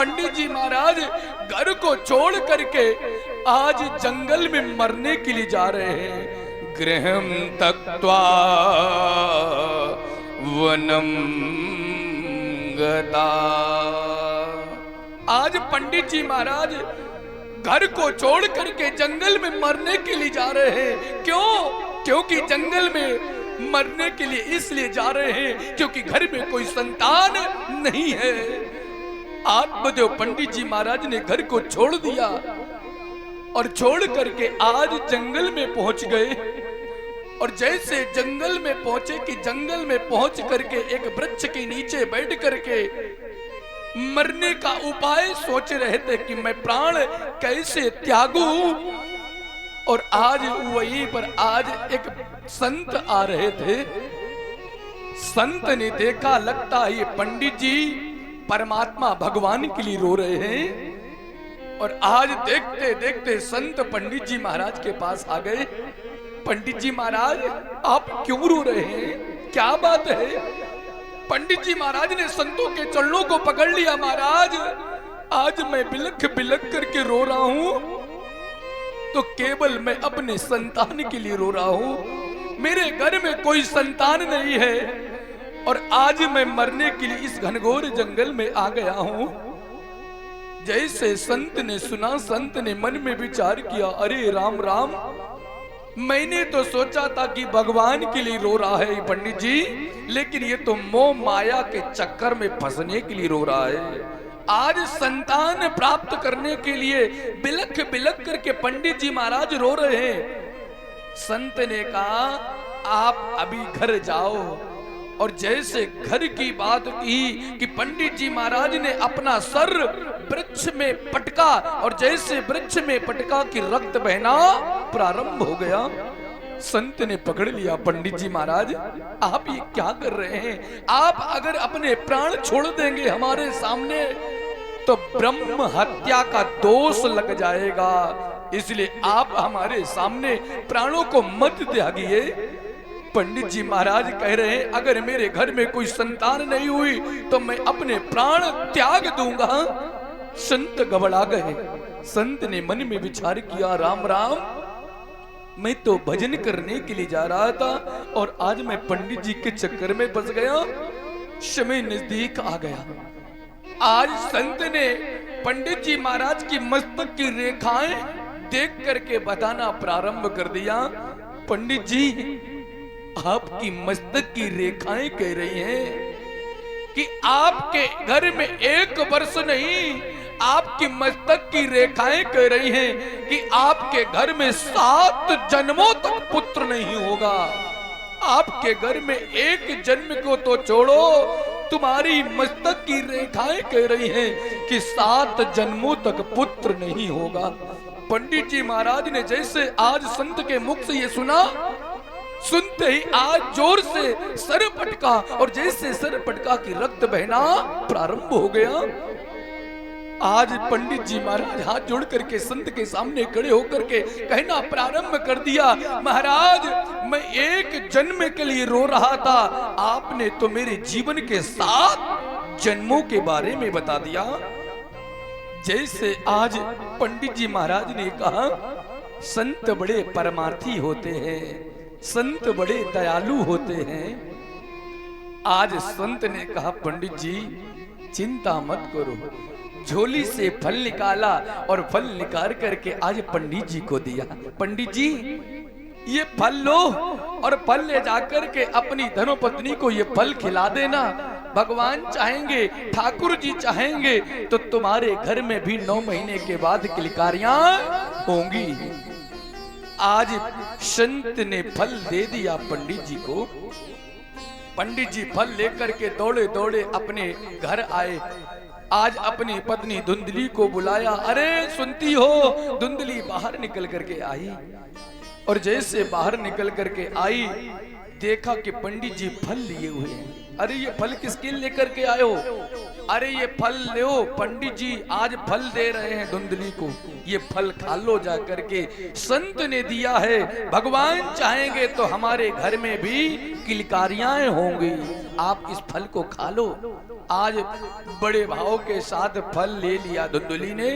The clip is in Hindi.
पंडित जी महाराज घर को छोड़ करके आज जंगल में मरने के लिए जा रहे हैं। गृहं त्यक्त्वा वनम गता। आज पंडित जी महाराज घर को छोड़ करके जंगल में मरने के लिए जा रहे हैं। क्यों? क्योंकि जंगल में मरने के लिए इसलिए जा रहे हैं क्योंकि घर में कोई संतान नहीं है। आत्मदेव पंडित जी महाराज ने घर को छोड़ दिया और छोड़ करके आज जंगल में पहुंच गए। और जैसे जंगल में पहुंचे कि जंगल में पहुंच करके एक वृक्ष के नीचे बैठ करके मरने का उपाय सोच रहे थे कि मैं प्राण कैसे त्यागूं। और आज वहीं पर आज एक संत आ रहे थे। संत ने देखा लगता है ये पंडित जी परमात्मा भगवान के लिए रो रहे हैं। और आज देखते देखते संत पंडित जी महाराज के पास आ गए। पंडित जी महाराज आप क्यों रो रहे हैं? क्या बात है? पंडित जी महाराज ने संतों के चरणों को पकड़ लिया। महाराज आज मैं बिलख बिलख करके रो रहा हूं तो केवल मैं अपने संतान के लिए रो रहा हूं। मेरे घर में कोई संतान नहीं है और आज मैं मरने के लिए इस घनघोर जंगल में आ गया हूं। जैसे संत ने सुना, संत ने मन में विचार किया, अरे राम राम, मैंने तो सोचा था कि भगवान के लिए रो रहा है पंडित जी, लेकिन ये तो मोह माया के चक्कर में फंसने के लिए रो रहा है। आज संतान प्राप्त करने के लिए बिलख बिलख करके पंडित जी महाराज रो रहे हैं। संत ने कहा आप अभी घर जाओ। और जैसे घर की बात की कि पंडित जी महाराज ने अपना सर वृक्ष में पटका और जैसे वृक्ष में पटका कि रक्त बहना प्रारंभ हो गया। संत ने पकड़ लिया, पंडित जी महाराज आप ये क्या कर रहे हैं? आप अगर अपने प्राण छोड़ देंगे हमारे सामने तो ब्रह्म हत्या का दोष लग जाएगा, इसलिए आप हमारे सामने प्राणों को मत त्यागिए। पंडित जी महाराज कह रहे हैं अगर मेरे घर में कोई संतान नहीं हुई तो मैं अपने प्राण त्याग दूंगा। संत घबरा गए। संत ने मन में विचार किया, राम राम, मैं तो भजन करने के लिए जा रहा था और आज मैं पंडित जी के चक्कर में फंस गया। समय नजदीक आ गया। आज संत ने पंडित जी महाराज की मस्तक की रेखाएं देख करके बताना प्रारंभ कर दिया। पंडित जी आपकी मस्तक की रेखाएं कह रही हैं कि आपके घर में एक वर्ष नहीं, आपकी मस्तक की रेखाएं कह रही हैं कि आपके घर में 7 जन्मों तक पुत्र नहीं होगा। आपके घर में एक जन्म को तो छोड़ो, तुम्हारी मस्तक की रेखाएं कह रही हैं कि 7 जन्मों तक पुत्र नहीं होगा। पंडित जी महाराज ने जैसे आज संत के मुख से ये सुना, सुनते ही आज जोर से सर पटका और जैसे सर पटका की रक्त बहना प्रारंभ हो गया। आज पंडित जी महाराज हाथ जोड़ करके संत के सामने खड़े होकर के कहना प्रारंभ कर दिया, महाराज मैं एक जन्म के लिए रो रहा था, आपने तो मेरे जीवन के 7 जन्मों के बारे में बता दिया। जैसे आज पंडित जी महाराज ने कहा संत बड़े परमार्थी होते हैं, संत बड़े दयालु होते हैं। आज संत ने कहा पंडित जी चिंता मत करो, झोली से फल निकाला और फल निकाल करके आज पंडित जी को दिया। पंडित जी ये फल लो और फल ले जाकर के अपनी धर्मपत्नी को ये फल खिला देना। भगवान चाहेंगे, ठाकुर जी चाहेंगे तो तुम्हारे घर में भी 9 महीने के बाद किलकारियां होंगी। आज संत ने फल दे दिया पंडित जी को। पंडित जी फल लेकर के दौड़े दौड़े अपने घर आए। आज अपनी पत्नी धुंधली को बुलाया, अरे सुनती हो? धुंधली बाहर निकल करके आई और जैसे बाहर निकल करके आई देखा कि पंडित जी फल लिए हुए हैं। अरे ये फल किसके लेकर के आए हो? अरे ये फल लो पंडित जी, आज फल दे रहे हैं धुंधली को, ये फल खा लो जा करके, संत ने दिया है, भगवान चाहेंगे तो हमारे घर में भी किलकारियां होंगी, आप इस फल को खा लो। आज बड़े भाव के साथ फल ले लिया धुंधली ने।